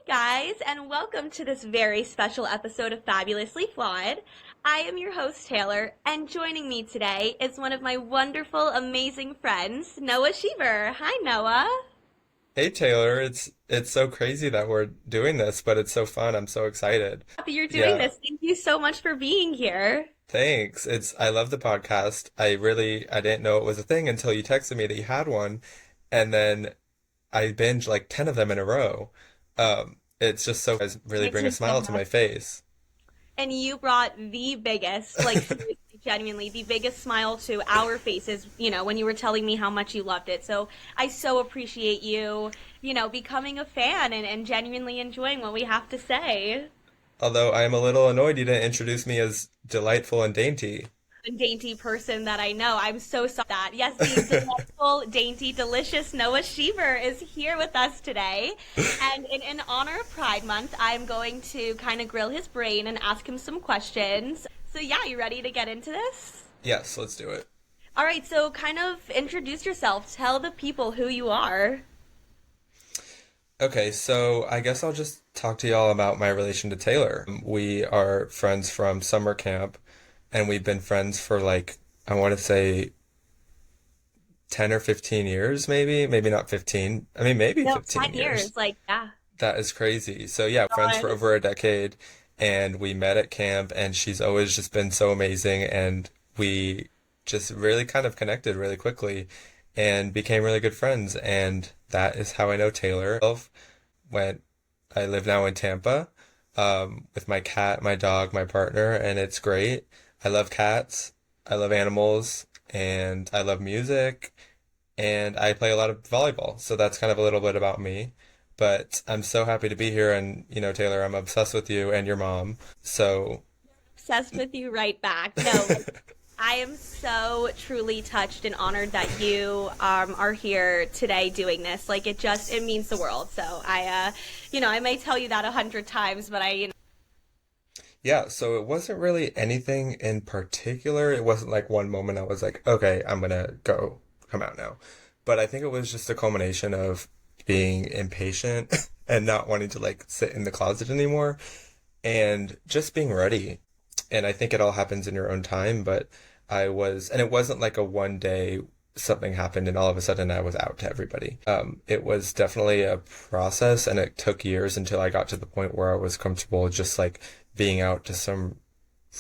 guys, and welcome to this very special episode of Fabulously Flawed. I am your host, Taylor, and joining me today is one of my wonderful, amazing friends, Noah Shever. Hi, Noah. Hey Taylor, it's so crazy that we're doing this, but it's so fun. I'm so excited. Happy you're doing Yeah, this. Thank you so much for being here. thanks. I love the podcast. I didn't know it was a thing until you texted me that you had one, and then I binged like 10 of them in a row. It's just so guys really Makes bring a me so smile to my happy. face. And you brought the biggest, like seriously, genuinely, the biggest smile to our faces, when you were telling me how much you loved it. So I so appreciate you, becoming a fan and genuinely enjoying what we have to say. Although I am a little annoyed you didn't introduce me as delightful and dainty. Dainty person that I know. I'm so sorry that. Yes, the delightful, dainty, delicious Noah Shever is here with us today. And in honor of Pride Month, I'm going to kind of grill his brain and ask him some questions. So yeah, you ready to get into this? Yes, let's do it. All right, so kind of introduce yourself. Tell the people who you are. Okay, so I guess I'll just talk to y'all about my relation to Taylor. We are friends from summer camp, and we've been friends for like, I want to say 10 or 15 years, maybe not 15. I mean, maybe No, 15 10 years. years. Like, yeah. That is crazy. So yeah, friends God. for over a decade, and we met at camp, and she's always just been so amazing, and we just really kind of connected really quickly and became really good friends, and that is how I know Taylor. When I live now in Tampa, with my cat, my dog, my partner, and it's great. I love cats, I love animals, and I love music, and I play a lot of volleyball. So that's kind of a little bit about me. But I'm so happy to be here, and Taylor, I'm obsessed with you and your mom. So, Obsessed with you right back. No, like, I am so truly touched and honored that you are here today doing this. Like it means the world. So I may tell you that 100 times, but yeah, so it wasn't really anything in particular. It wasn't like one moment I was like, okay, I'm gonna go come out now. But I think it was just a culmination of being impatient and not wanting to like sit in the closet anymore and just being ready. And I think it all happens in your own time, but and it wasn't like a one day something happened and all of a sudden I was out to everybody. It was definitely a process and it took years until I got to the point where I was comfortable just like being out to some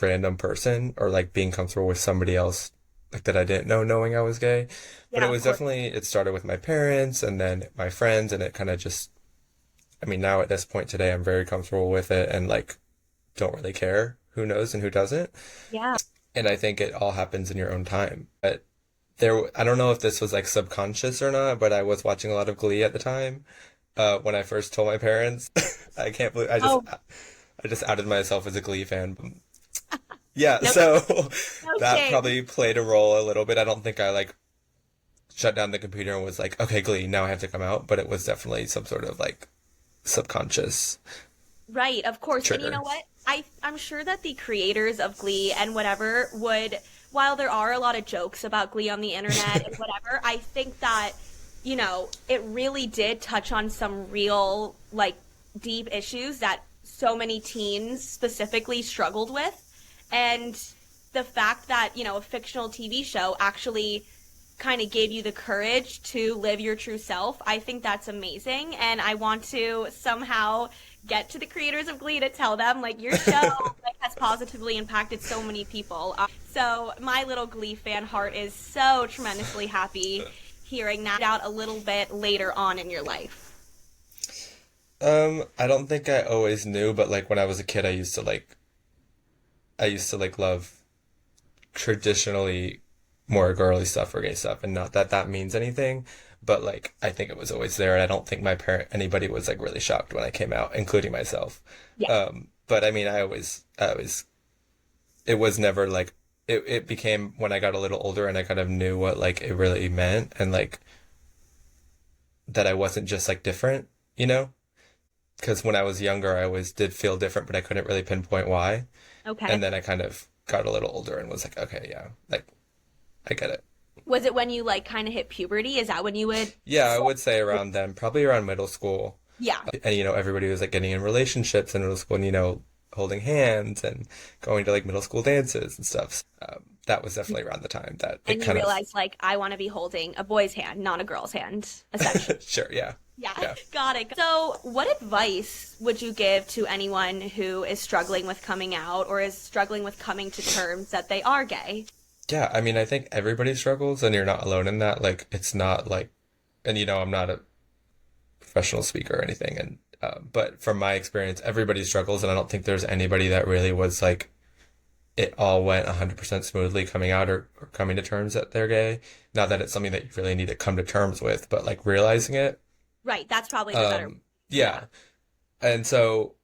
random person or like being comfortable with somebody else like that I didn't know knowing I was gay. But it yeah, of was course. definitely, it started with my parents and then my friends and it kind of just, I mean, now at this point today, I'm very comfortable with it and like don't really care who knows and who doesn't. Yeah. And I think it all happens in your own time. But I don't know if this was like subconscious or not, but I was watching a lot of Glee at the time. When I first told my parents, I can't believe Oh, I just outed myself as a Glee fan. Yeah, no, so no that shame. probably played a role a little bit. I don't think I like shut down the computer and was like, okay, Glee, now I have to come out, but it was definitely some sort of like subconscious Right, of course. And you know trigger. what? I'm sure that the creators of Glee and whatever would, while there are a lot of jokes about Glee on the internet and whatever, I think that, it really did touch on some real, like, deep issues that so many teens specifically struggled with. And the fact that, a fictional TV show actually kind of gave you the courage to live your true self. I think that's amazing. And I want to somehow get to the creators of Glee to tell them, like, your show like, has positively impacted so many people. So my little Glee fan heart is so tremendously happy hearing that out a little bit later on in your life. I don't think I always knew, but like when I was a kid, I used to like love traditionally more girly stuff or gay stuff, and not that that means anything, but like I think it was always there, and I don't think anybody was like really shocked when I came out, including myself. Yeah. But I mean, it was never like, it became when I got a little older and I kind of knew what like it really meant, and like that I wasn't just like different, you know? Because when I was younger, I always did feel different, but I couldn't really pinpoint why. Okay. And then I kind of got a little older and was like, okay, yeah, like I get it. Was it when you like kind of hit puberty? Is that when you would? Yeah, I would say around then, probably around middle school. Yeah. And, everybody was like getting in relationships in middle school and, holding hands and going to like middle school dances and stuff. That was definitely around the time that it And you kind of, realize, like, I want to be holding a boy's hand, not a girl's hand, essentially. sure, yeah. Yeah, Yeah. got it. So, what advice would you give to anyone who is struggling with coming out or is struggling with coming to terms that they are gay? Yeah, I mean, I think everybody struggles and you're not alone in that. Like, it's not like, and I'm not a professional speaker or anything. And, but from my experience, everybody struggles. And I don't think there's anybody that really was like, it all went 100% smoothly coming out or coming to terms that they're gay. Not that it's something that you really need to come to terms with, but like realizing it. Right, that's probably the better. Yeah. And so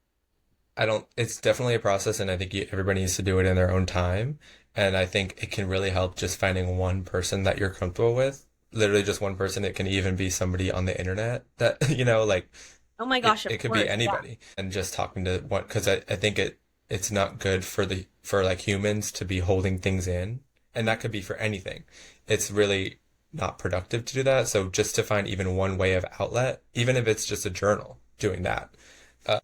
it's definitely a process, and I think everybody needs to do it in their own time. And I think it can really help just finding one person that you're comfortable with. Literally just one person. It can even be somebody on the internet that, like Oh my gosh, of it could course. be Yeah. anybody. And just talking to one, because I think it's not good for like humans to be holding things in. And that could be for anything. It's really not productive to do that. So just to find even one way of outlet, even if it's just a journal, doing that.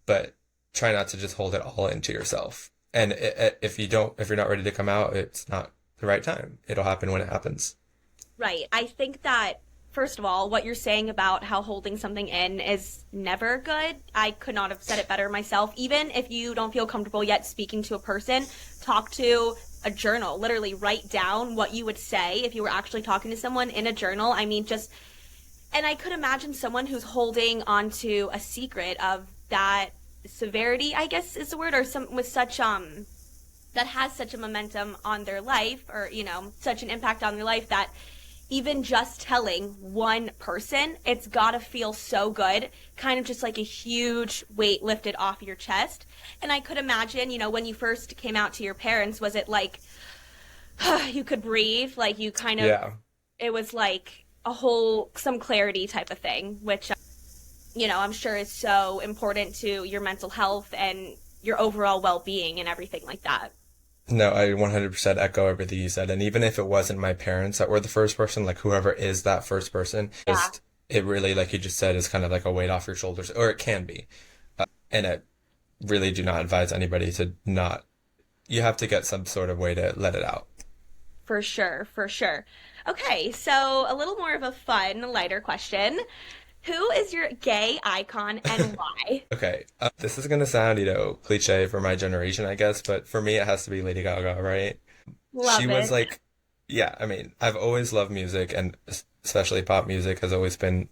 But try not to just hold it all into yourself. And if you're not ready to come out, it's not the right time. It'll happen when it happens. Right. I think that, first of all, what you're saying about how holding something in is never good. I could not have said it better myself. Even if you don't feel comfortable yet speaking to a person, talk to a journal. Literally write down what you would say if you were actually talking to someone in a journal. I mean, and I could imagine someone who's holding onto a secret of that severity, I guess is the word, or some with such that has such a momentum on their life, or such an impact on their life, that even just telling one person, it's gotta feel so good, kind of just like a huge weight lifted off your chest. And I could imagine, when you first came out to your parents, was it like you could breathe, like you kind of, Yeah. it was like some clarity type of thing, which I'm sure is so important to your mental health and your overall well-being and everything like that. No, I 100% echo everything you said. And even if it wasn't my parents that were the first person, like whoever is that first person, Yeah. just, it really, like you just said, is kind of like a weight off your shoulders, or it can be. And I really do not advise anybody to not, you have to get some sort of way to let it out. For sure, for sure. Okay, so a little more of a fun, lighter question. Who is your gay icon and why? Okay, this is gonna sound, cliche for my generation, I guess, but for me, it has to be Lady Gaga, right? She Love was it. like, yeah, I mean, I've always loved music, and especially pop music I've always been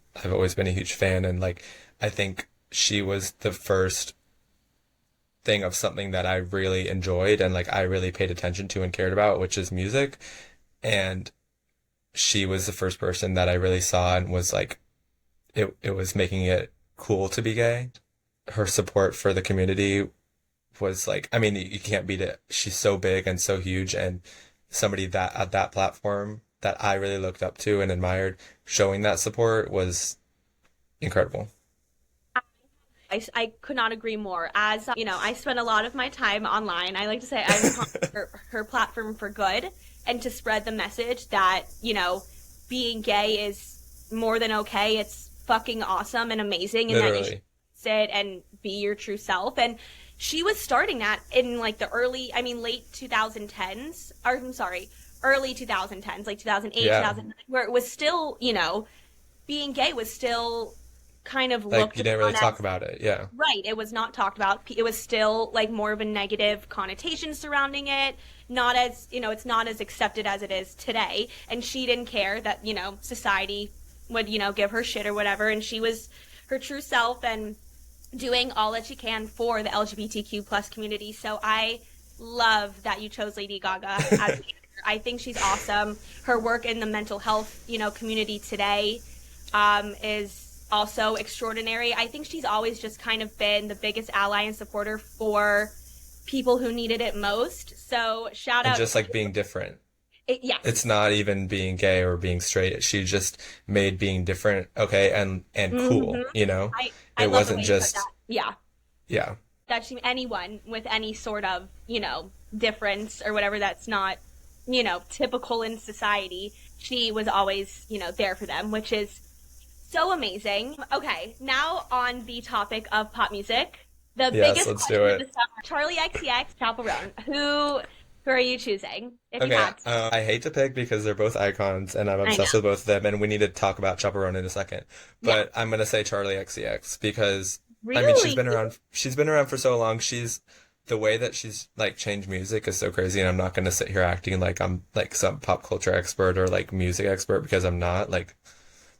a huge fan, and like, I think she was the first thing of something that I really enjoyed and like I really paid attention to and cared about, which is music. And she was the first person that I really saw and was like, it was making it cool to be gay. Her support for the community was like, I mean, you can't beat it. She's so big and so huge, and somebody that at that platform that I really looked up to and admired, showing that support was incredible. I could not agree more. As I spend a lot of my time online. I like to say I'm on her platform for good and to spread the message that, being gay is more than okay. It's fucking awesome and amazing, and that you should Literally. sit and be your true self. And she was starting that in like late 2010s, or I'm sorry, early 2010s, like 2008, Yeah. 2009, where it was still, being gay was still kind of Like looked you didn't really upon talk as about it. Yeah. right. It was not talked about. It was still like more of a negative connotation surrounding it. Not as, it's not as accepted as it is today. And she didn't care that, society would, give her shit or whatever. And she was her true self and doing all that she can for the LGBTQ plus community. So I love that you chose Lady Gaga as the answer. I think she's awesome. Her work in the mental health, community today, is also extraordinary. I think she's always just kind of been the biggest ally and supporter for people who needed it most. So shout And out just to like being different. yes. It's not even being gay or being straight. She just made being different okay and hmm cool, you know? I It love the wasn't way you said just that. Yeah. yeah. That anyone with any sort of, difference or whatever that's not, typical in society, she was always, there for them, which is So amazing. Okay, now on the topic of pop music, the Yes, biggest let's do question of it. the summer: Charlie XCX, Chaperone. Who are you choosing if you Okay, had to? I hate to pick because they're both icons and I'm I know. obsessed with both of them, and we need to talk about Chaperone in a second. Yeah. But I'm gonna say Charlie XCX because I mean Really? she's been around for so long. The way that she's like changed music is so crazy, and I'm not gonna sit here acting like I'm like some pop culture expert or like music expert because I'm not.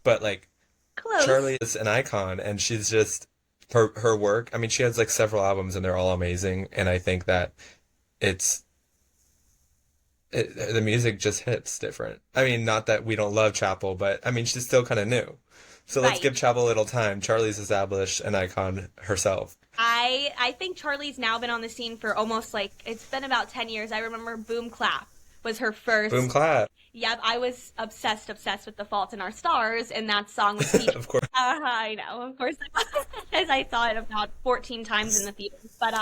But like Close. Charlie is an icon, and she's just her work. I mean, she has like several albums, and they're all amazing, and I think that it's the music just hits different. I mean, not that we don't love Chapel, but I mean, she's still kind of new. So let's Right. give Chapel a little time. Charlie's established an icon herself. I think Charlie's now been on the scene for almost like it's been about 10 years. I remember Boom Clap was her Boom first. clap. Yep, I was obsessed with The Fault in Our Stars, and that song was featured. Of course. I know, of course, as I saw it about 14 times in the theaters. But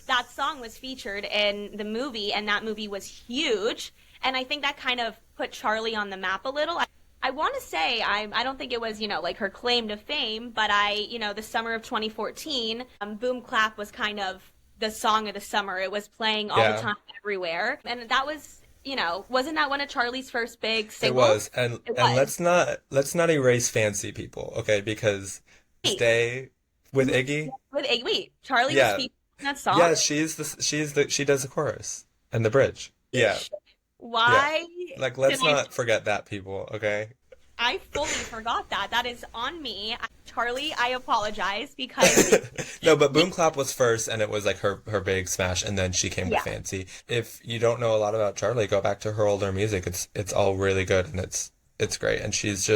that song was featured in the movie, and that movie was huge. And I think that kind of put Charlie on the map a little. I want to say I don't think it was like her claim to fame, but the summer of 2014, Boom Clap was kind of the song of the summer. It was playing all the Yeah, time everywhere, and that was wasn't that one of Charlie's first big it singles? was. And It and was. let's not erase fancy people, okay? Because Wait, stay with Iggy. wait, Charlie was Yeah. featured in that song? Yeah, she does the chorus and the bridge. Yeah. Yeah. Why Like did let's I? not forget that people, okay? I fully forgot that. That is on me. Charlie, I apologize because No, but Boom Clap was first, and it was like her big smash, and then she came with yeah, Fancy. If you don't know a lot about Charlie, go back to her older music. It's all really good, and it's great. And she's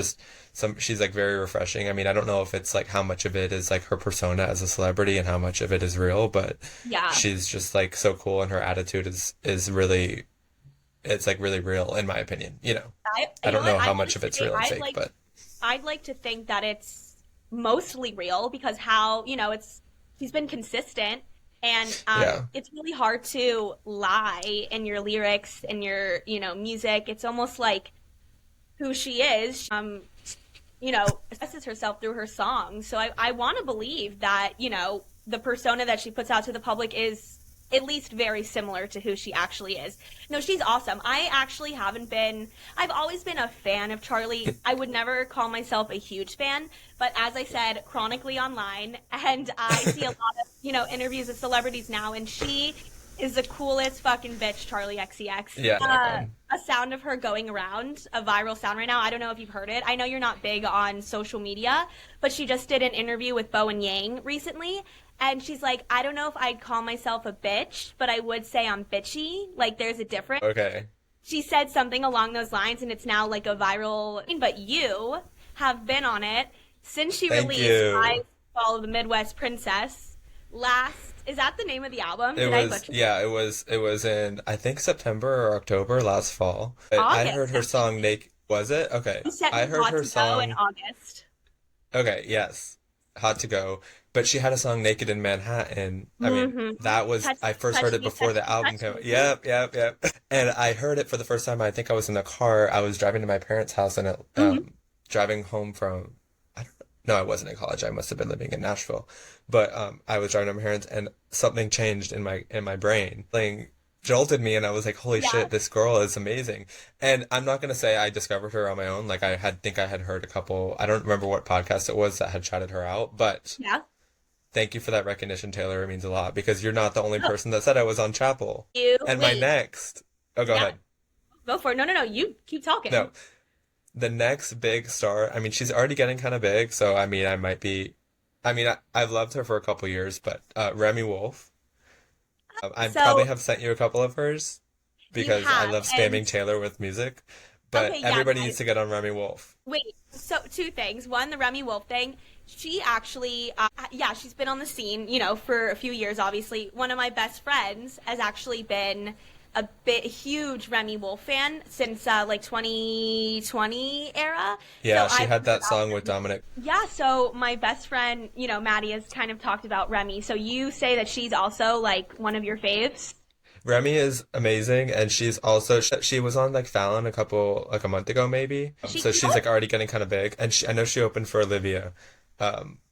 like very refreshing. I mean, I don't know if it's like how much of it is like her persona as a celebrity and how much of it is real, but yeah. she's just like so cool, and her attitude is really it's like really real in my opinion. I You know don't what? know I how want much to of it's say real and fake, but I'd like to think that it's mostly real because how it's she's been consistent and yeah. it's really hard to lie in your lyrics and your music. It's almost like who she is. Expresses herself through her songs. So I want to believe that, the persona that she puts out to the public is at least very similar to who she actually is. No, she's awesome. I've always been a fan of Charlie. I would never call myself a huge fan, but as I said, chronically online, and I see a lot of, interviews with celebrities now, and she is the coolest fucking bitch, Charlie XCX. Yeah, icon. A sound of her going around, a viral sound right now. I don't know if you've heard it. I know you're not big on social media, but she just did an interview with Bo and Yang recently, and she's like, I don't know if I'd call myself a bitch, but I would say I'm bitchy. Like, there's a difference. Okay. She said something along those lines, and it's now like a viral thing, but you have been on it since she Thank released you. I Follow the Midwest Princess last. Is that the name of the album? It Did I was, butcher yeah, it was in, I think September or October last fall. I heard August, her song actually? Naked, was it? Okay. You sent I me heard Hot her to Go in song, August. okay, yes, Hot to Go. But she had a song Naked in Manhattan. I mean, Mm-hmm. that was, I first heard it before the album Touch came out. me. Yep, yep, yep. And I heard it for the first time. I think I was in the car. I was driving to my parents' house and Hmm. driving home from, I don't know. No, I wasn't in college. I must have been living in Nashville. But I was driving to my parents and something changed in my brain. Something jolted me and I was like, holy Yeah, shit, this girl is amazing. And I'm not gonna say I discovered her on my own. Like I had heard a couple, I don't remember what podcast it was that had shouted her out, but yeah. thank you for that recognition, Taylor. It means a lot because you're not the only person that said I was on Chapel. You And my wait. next, oh, go Yeah, ahead. go for it. No, no, no. You keep talking. No, the next big star, I mean, she's already getting kind of big, so I mean, I've loved her for a couple years, but Remy Wolf, I probably So have sent you a couple of hers you because I have, love and spamming Taylor with music, but okay, yeah, everybody guys. needs to get on Remy Wolf. Wait. So two things. One, the Remy Wolf thing. She actually, yeah, she's been on the scene, for a few years. Obviously, one of my best friends has actually been a bit huge Remy Wolf fan since like 2020 era. So Yeah, she I've had heard that about song with Remy. Dominic. Yeah, so my best friend, Maddie has kind of talked about Remy. So you say that she's also like one of your faves? Remy is amazing, and she's also she was on like Fallon like a month ago maybe. She So can go. she's like already getting kind of big, and I know she opened for Olivia,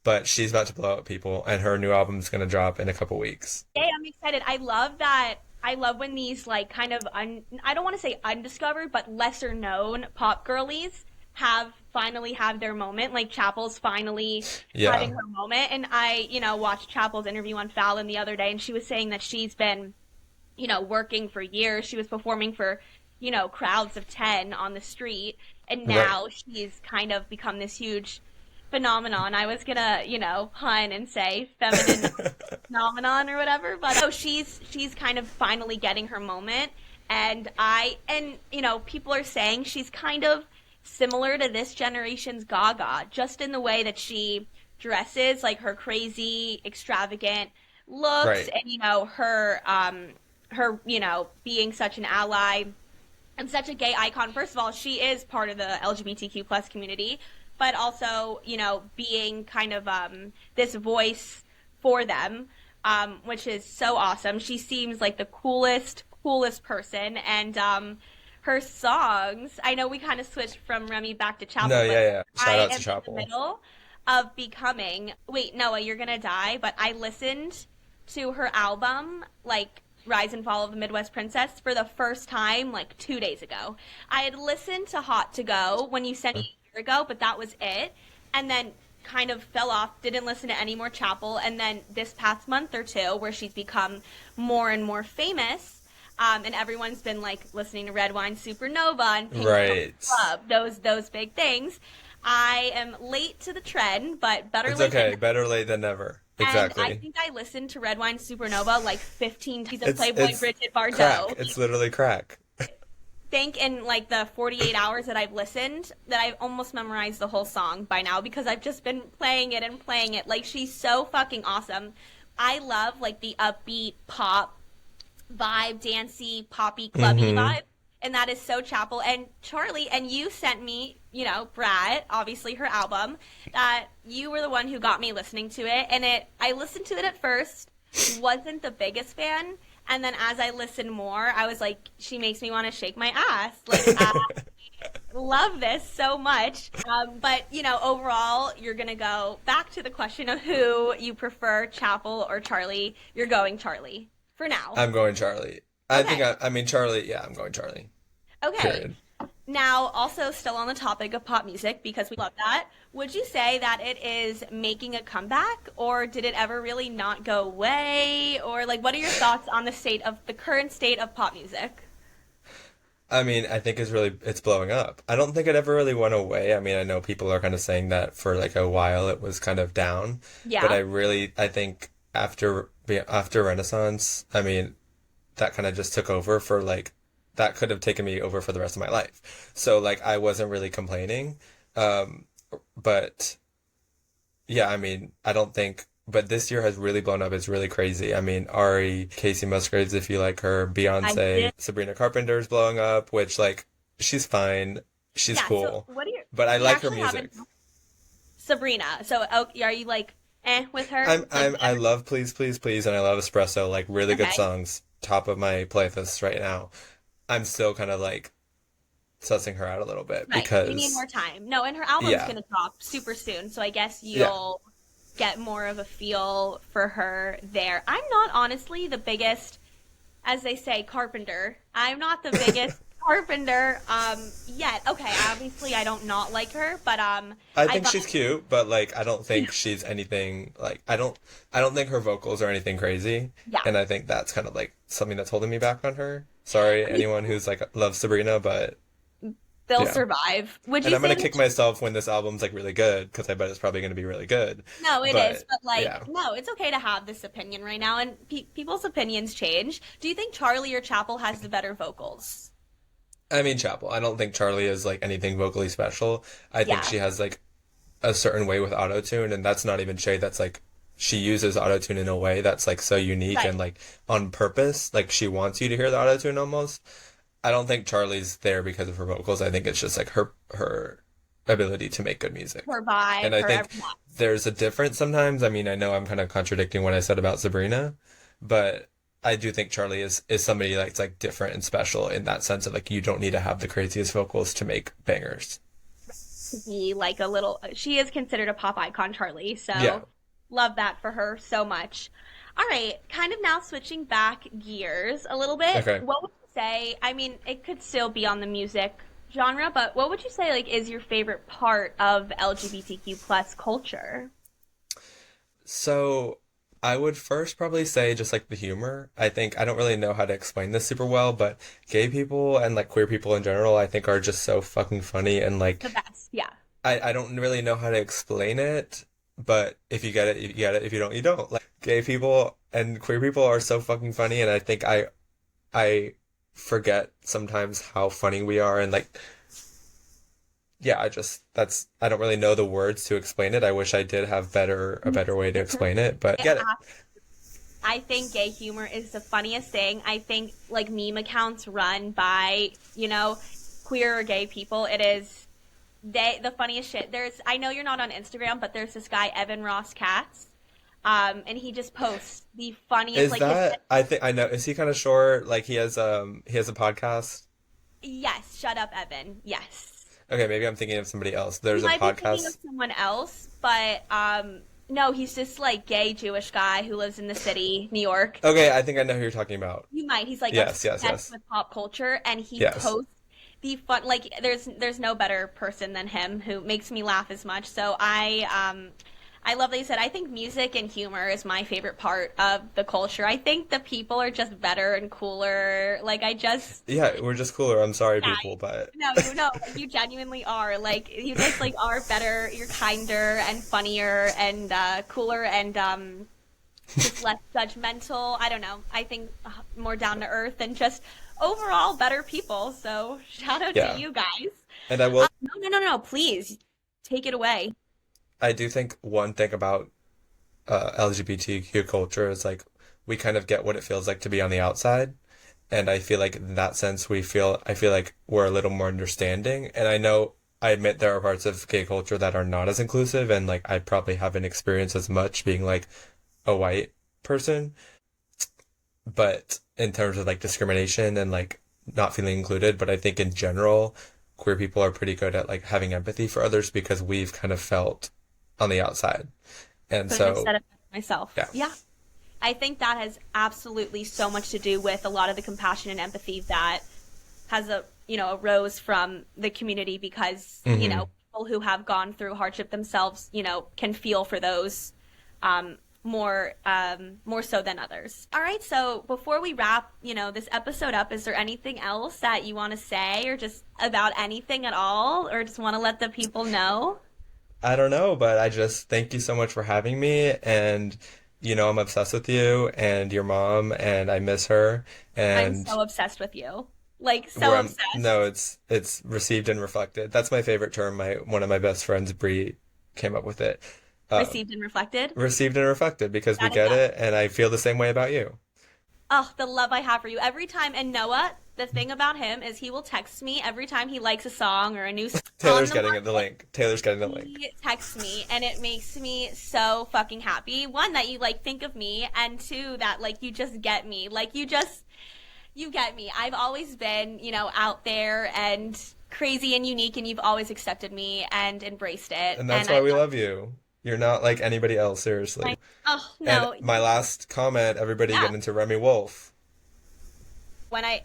but she's about to blow up people, and her new album's gonna drop in a couple weeks. Hey, I'm excited. I love that. I love when these like kind of I don't want to say undiscovered, but lesser known pop girlies have finally had their moment. Like Chapel's finally having Yeah, her moment. And I, watched Chapel's interview on Fallon the other day, and she was saying that she's been, working for years. She was performing for, crowds of 10 on the street, and right. now she's kind of become this huge phenomenon. I was gonna, pun and say feminine phenomenon or whatever. But oh, she's kind of finally getting her moment, and people are saying she's kind of similar to this generation's Gaga, just in the way that she dresses, like her crazy, extravagant looks, Right. and her being such an ally and such a gay icon. First of all, she is part of the LGBTQ plus community, but also, being kind of this voice for them, which is so awesome. She seems like the coolest person, and her songs. I know we kind of switched from Remy back to No, Chapel, yeah, but yeah. Shout I out to am in the Chapel. middle of becoming. Wait, Noah, you're gonna die. But I listened to her album, like Rise and Fall of the Midwest Princess, for the first time like 2 days ago. I had listened to Hot to Go when you sent me a year ago, but that was it. And then kind of fell off, didn't listen to any more Chapel. And then this past month or two, where she's become more and more famous, and everyone's been like listening to Red Wine Supernova and Pink Pony Right. Club, those big things. I am late to the trend, but better It's late than okay. never. Better late than never. And I Exactly. think I listened to Red Wine Supernova like 15 times of Playboy It's Bridget crack. Bardot. It's literally crack. Think in like the 48 hours that I've listened that I've almost memorized the whole song by now because I've just been playing it and playing it. Like she's so fucking awesome. I love like the upbeat pop vibe, dancey, poppy, clubby Hmm. vibe. And that is so Chapel. And Charlie, and you sent me, Brat, obviously her album, that you were the one who got me listening to it. And I listened to it at first, wasn't the biggest fan. And then as I listened more, I was like, she makes me want to shake my ass. Like, I love this so much. But, overall, you're going to go back to the question of who you prefer, Chapel or Charlie. You're going Charlie for now. I'm going Charlie. Okay. I mean, Charlie, yeah, I'm going Charlie. Okay. Period. Now, also still on the topic of pop music, because we love that, would you say that it is making a comeback, or did it ever really not go away? Or, like, what are your thoughts on the current state of pop music? I mean, I think it's blowing up. I don't think it ever really went away. I mean, I know people are kind of saying that for like a while it was kind of down, but Yeah, I think after Renaissance, I mean, that kind of just took over for like, that could have taken me over for the rest of my life. So like, I wasn't really complaining. Um, but yeah, I mean, I don't think, but this year has really blown up. It's really crazy. I mean, Ari, Casey Musgraves, if you like her, I Beyonce, did. Sabrina Carpenter's blowing up, which like, she's fine. She's Yeah, so cool. what are your, But I we like her actually music. haven't, Sabrina. So, oh, are you like, with her? Like, I whatever. love Please, Please, Please, and I love Espresso, like really good Okay. songs, top of my playlist right now. I'm still kind of like sussing her out a little bit Right. You need because, more time. No, and her album's yeah, gonna drop super soon, so I guess yeah. you'll get more of a feel for her there. I'm not honestly the biggest, as they say, carpenter. I'm not the biggest carpenter yet. Okay, obviously I don't not like her, but I I think thought she's cute, but like I don't think she's anything like I don't think her vocals are anything crazy, yeah. and I think that's kind of like something that's holding me back on her. Sorry, I mean, anyone who's like loves Sabrina, but they'll yeah. survive. Would And you I'm say gonna that kick myself when this album's like really good because I bet it's probably gonna be really good. no, it is, But but like, yeah, no, it's okay to have this opinion right now, and people's opinions change. Do you think Charlie or Chapel has the better vocals? I mean Chapel. I don't think Charlie is like anything vocally special. I think Yeah, she has like a certain way with autotune, and that's not even shade. That's like she uses autotune in a way that's like so unique right. and like on purpose. Like she wants you to hear the autotune almost. I don't think Charlie's there because of her vocals. I think it's just like her ability to make good music. Her And vibe, I her think everything. there's a difference sometimes. I mean, I know I'm kind of contradicting what I said about Sabrina, but I do think Charlie is somebody that's like different and special in that sense of like you don't need to have the craziest vocals to make bangers. To be like a little, she is considered a pop icon, Charlie. Yeah. So love that for her so much. All right, kind of now switching back gears a little bit. Okay. What would you say? I mean, it could still be on the music genre, but what would you say like is your favorite part of LGBTQ plus culture? So I would first probably say just like the humor. I think I don't really know how to explain this super well, but gay people and like queer people in general, I think are just so fucking funny and like The best, yeah. I don't really know how to explain it, but if you get it, you get it. If you don't, you don't. Like gay people and queer people are so fucking funny, and I think I forget sometimes how funny we are, and like yeah, I just that's I don't really know the words to explain it. I wish I did have a better way to explain it, but get it. I think gay humor is the funniest thing. I think like meme accounts run by, queer or gay people. It is the funniest shit. I know you're not on Instagram, but there's this guy, Evan Ross Katz. And he just posts the funniest Is like that I think I know. Is he kind of short? Like he has a podcast. yes, shut up, Evan. Yes. Okay, maybe I'm thinking of somebody else. You There's a might be thinking of podcast. someone else, but no, he's just like gay Jewish guy who lives in the city, New York. Okay, I think I know who you're talking about. You might. He's like Yes, yes, obsessed yes. with pop culture, and he Yes. posts the fun. Like, there's no better person than him who makes me laugh as much. So I love that you said. I think music and humor is my favorite part of the culture. I think the people are just better and cooler. Like, I just Yeah, we're just cooler. I'm sorry, yeah, people, but no, you know, like, you genuinely are. Like, you just like are better. You're kinder and funnier and cooler and just less judgmental. I don't know. I think more down to earth and just overall better people. So shout out to yeah. you guys. And I will No, no, no, no. Please take it away. I do think one thing about LGBTQ culture is like we kind of get what it feels like to be on the outside. And I feel like in that sense I feel like we're a little more understanding. And I admit there are parts of gay culture that are not as inclusive and like I probably haven't experienced as much being like a white person. But in terms of like discrimination and like not feeling included, but I think in general, queer people are pretty good at like having empathy for others because we've kind of felt on the outside. And Couldn't have so, said it better myself. yeah. Yeah. I think that has absolutely so much to do with a lot of the compassion and empathy that has arose from the community because, Hmm. people who have gone through hardship themselves, can feel for those more so than others. All right, so before we wrap, this episode up, is there anything else that you want to say or just about anything at all or just want to let the people know? I don't know, but I just thank you so much for having me. And, I'm obsessed with you and your mom, and I miss her. I'm And so obsessed with you. Like so no, obsessed. it's received and reflected. That's my favorite term. One of my best friends, Bree, came up with it. Um, Received and reflected. received and reflected because we That is get us. it, and I feel the same way about you. Oh, the love I have for you. Every time, and Noah, the thing about him is he will text me every time he likes a song or a new song on Taylor's the getting the market. link. Taylor's getting the link. He texts me, and it makes me so fucking happy. One, that you like think of me, and two, that like you just get me. Like you get me. I've always been, out there and crazy and unique, and you've always accepted me and embraced it. And that's And why I we love love you. You're not like anybody else, seriously. oh And no, my last comment, everybody yeah. get into Remy Wolf.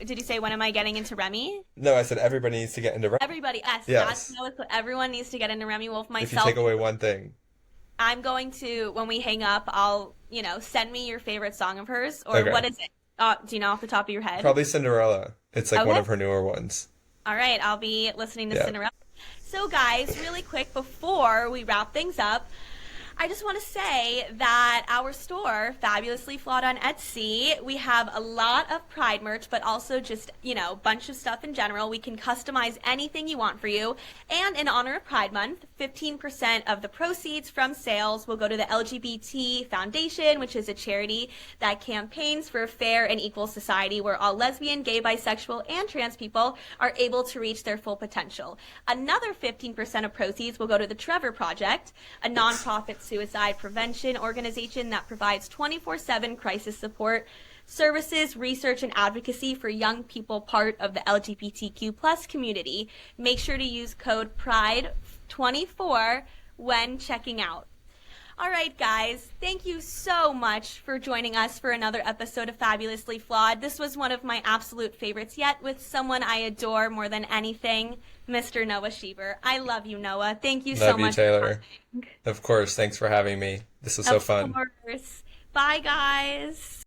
Did you say when am I getting into Remy? No, I said everybody needs to get into Remy. Everybody, yes, Yes. everyone needs to get into Remy Wolf. If you Myself, take away one thing. I'm going to when we hang up, I'll send me your favorite song of hers or Okay. what is it? Do you know off the top of your head? Probably Cinderella. It's like one Okay. of her newer ones. All right, I'll be listening to Yeah. Cinderella. So, guys, really quick before we wrap things up, I just want to say that our store, Fabulously Flawed on Etsy, we have a lot of Pride merch, but also just, a bunch of stuff in general. We can customize anything you want for you. And in honor of Pride Month, 15% of the proceeds from sales will go to the LGBT Foundation, which is a charity that campaigns for a fair and equal society where all lesbian, gay, bisexual, and trans people are able to reach their full potential. Another 15% of proceeds will go to the Trevor Project, a nonprofit suicide prevention organization that provides 24/7 crisis support services, research, and advocacy for young people part of the LGBTQ plus community. Make sure to use code PRIDE24 when checking out. All right, guys, thank you so much for joining us for another episode of Fabulously Flawed. This was one of my absolute favorites yet, with someone I adore more than anything, Mr. Noah Shever. I love you, Noah. Thank you so Love you, much for Taylor. coming. Of course. Thanks for having me. This was so Of fun. course. Bye, guys.